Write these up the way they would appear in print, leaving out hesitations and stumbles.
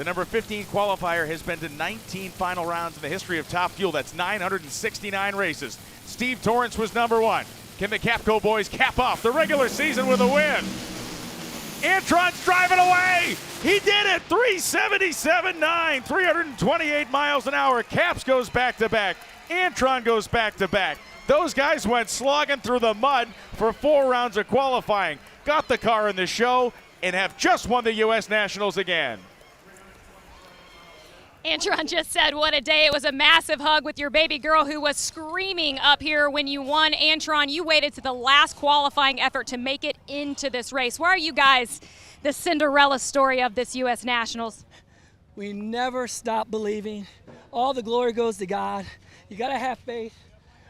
The number 15 qualifier has been to 19 final rounds in the history of Top Fuel. That's 969 races. Steve Torrence was number 1. Can the Capco boys cap off the regular season with a win? Antron's driving away. He did it. 377.9, 328 miles an hour. Caps goes back to back. Antron goes back to back. Those guys went slogging through the mud for 4 rounds of qualifying, got the car in the show, and have just won the U.S. Nationals again. Antron just said, what a day. It was a massive hug with your baby girl who was screaming up here when you won. Antron, you waited to the last qualifying effort to make it into this race. Why are you guys the Cinderella story of this U.S. Nationals? We never stop believing. All the glory goes to God. You got to have faith.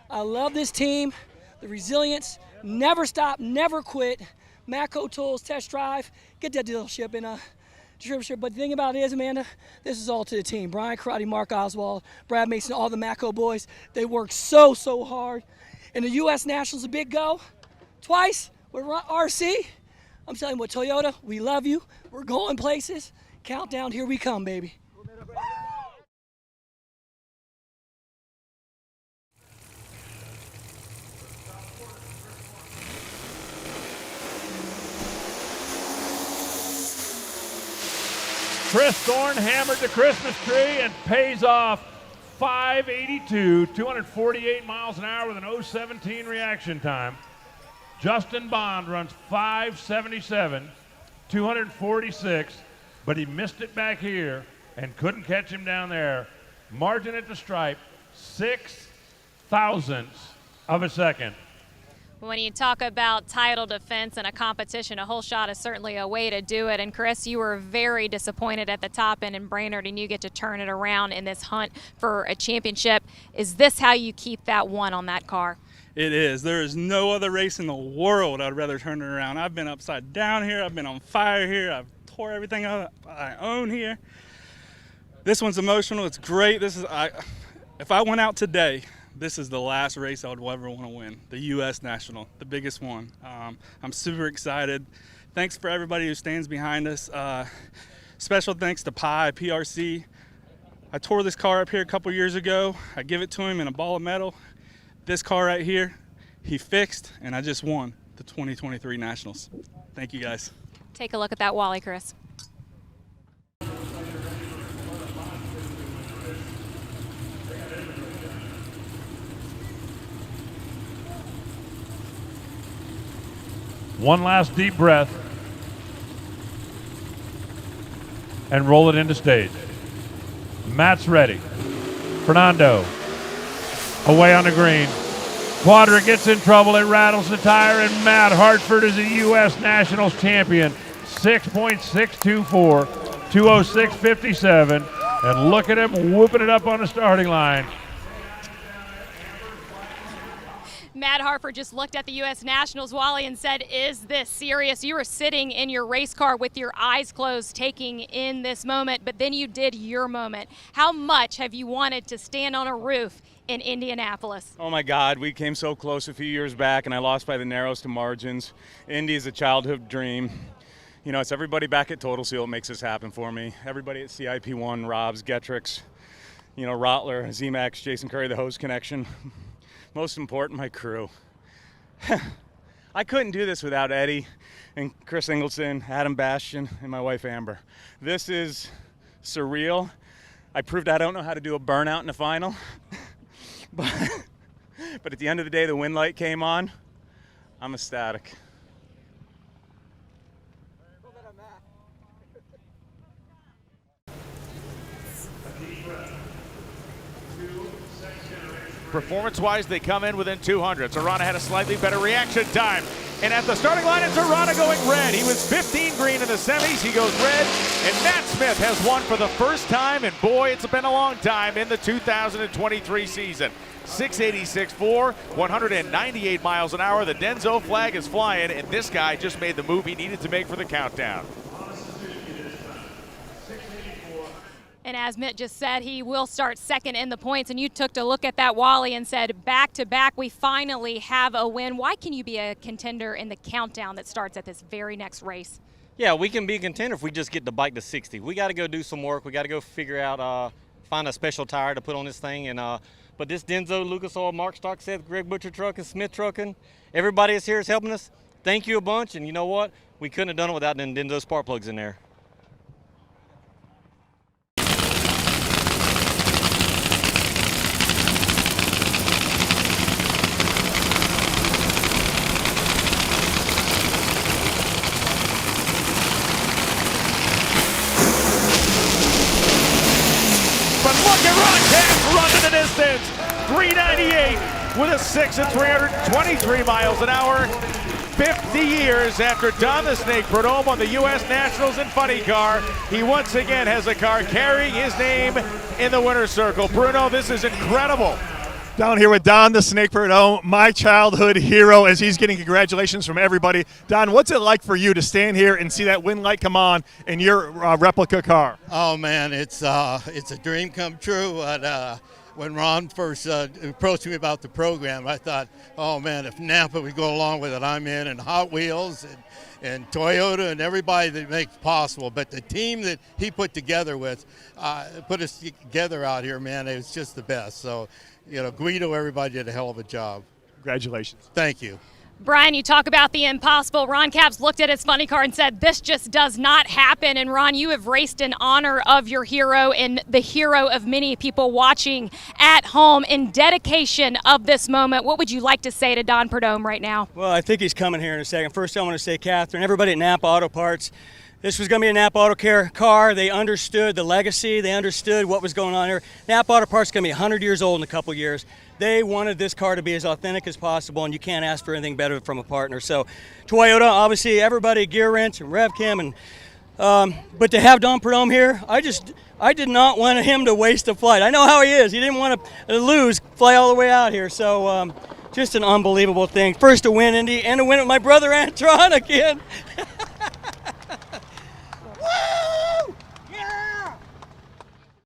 I love this team, the resilience, never stop, never quit. Matco Tools test drive, get that dealership in a distributorship. But the thing about it is, Amanda, this is all to the team. Brian Karate, Mark Oswald, Brad Mason, all the Matco boys, they work so hard. And the U.S. Nationals a big go, twice with RC. I'm telling you what, Toyota, we love you. We're going places. Countdown, here we come, baby. Kris Thorne hammered the Christmas tree and pays off 582, 248 miles an hour with an 0.17 reaction time. Justin Bond runs 577, 246, but he missed it back here and couldn't catch him down there. Margin at the stripe, 6 thousandths of a second. When you talk about title defense in a competition, a whole shot is certainly a way to do it. And Kris, you were very disappointed at the top end in Brainerd, and you get to turn it around in this hunt for a championship. Is this how you keep that one on that car? It is. There is no other race in the world I'd rather turn it around. I've been upside down here. I've been on fire here. I've tore everything up I own here. This one's emotional. It's great. If I went out today, this is the last race I would ever want to win, the U.S. National, the biggest one. I'm super excited. Thanks for everybody who stands behind us. Special thanks to PRC. I tore this car up here a couple years ago. I give it to him in a ball of metal. This car right here, he fixed, and I just won the 2023 Nationals. Thank you, guys. Take a look at that Wally, Kris. One last deep breath and roll it into stage. Matt's ready. Fernando away on the green. Quadra gets in trouble. It rattles the tire, and Matt Hartford is a U.S. Nationals champion. 6.624, 206.57, and look at him whooping it up on the starting line. Matt Hartford just looked at the U.S. Nationals, Wally, and said, is this serious? You were sitting in your race car with your eyes closed taking in this moment, but then you did your moment. How much have you wanted to stand on a roof in Indianapolis? Oh my God, we came so close a few years back, and I lost by the narrowest of margins. Indy is a childhood dream. You know, it's everybody back at Total Seal that makes this happen for me. Everybody at CIP1, Rob's, Getrix, you know, Rottler, Z-Max, Jason Curry, the host connection. Most important, my crew. I couldn't do this without Eddie and Chris Ingleson, Adam Bastian, and my wife Amber. This is surreal. I proved I don't know how to do a burnout in the final. but at the end of the day, the wind light came on. I'm ecstatic. Performance-wise, they come in within 200. Arana had a slightly better reaction time. And at the starting line, it's Arana going red. He was 15 green in the semis. He goes red. And Matt Smith has won for the first time, and boy, it's been a long time, in the 2023 season. 686.4, 198 miles an hour. The Denso flag is flying, and this guy just made the move he needed to make for the countdown. And as Mitt just said, he will start second in the points. And you took a look at that, Wally, and said, back to back, we finally have a win. Why can you be a contender in the countdown that starts at this very next race? Yeah, we can be a contender if we just get the bike to 60. We got to go do some work. We got to go figure out, find a special tire to put on this thing. And but this Denso, Lucas Oil, Mark Stock, Seth, Greg Butcher Trucking, Smith Trucking, everybody that's here is helping us. Thank you a bunch. And you know what? We couldn't have done it without them Denso spark plugs in there. But look at Ron Cass running the distance. 398 with a 6 at 323 miles an hour. 50 years after Don the Snake Prudhomme won the U.S. Nationals in Funny Car, he once again has a car carrying his name in the winner's circle. Bruno, this is incredible. Down here with Don the Snake Prudhomme, my childhood hero, as he's getting congratulations from everybody. Don, what's it like for you to stand here and see that win light come on in your replica car? Oh man, it's a dream come true. But when Ron first approached me about the program, I thought, oh man, if Napa would go along with it, I'm in, and Hot Wheels and Toyota and everybody that makes possible. But the team that he put together with, put us together out here, man, it was just the best. So, you know, Guido, everybody did a hell of a job. Congratulations. Thank you. Brian, you talk about the impossible. Ron Capps looked at his funny car and said, this just does not happen. And Ron, you have raced in honor of your hero and the hero of many people watching at home in dedication of this moment. What would you like to say to Don Prudhomme right now? Well, I think he's coming here in a second. First, I want to say, Catherine, everybody at Napa Auto Parts, this was going to be a Napa Auto Care car. They understood the legacy. They understood what was going on here. Napa Auto Parts is going to be 100 years old in a couple years. They wanted this car to be as authentic as possible, and you can't ask for anything better from a partner. So Toyota, obviously, everybody, Gear Wrench and RevChem, and but to have Don Prudhomme here, I did not want him to waste a flight. I know how he is. He didn't want to lose, fly all the way out here. So just an unbelievable thing. First to win Indy and to win with my brother Antron again.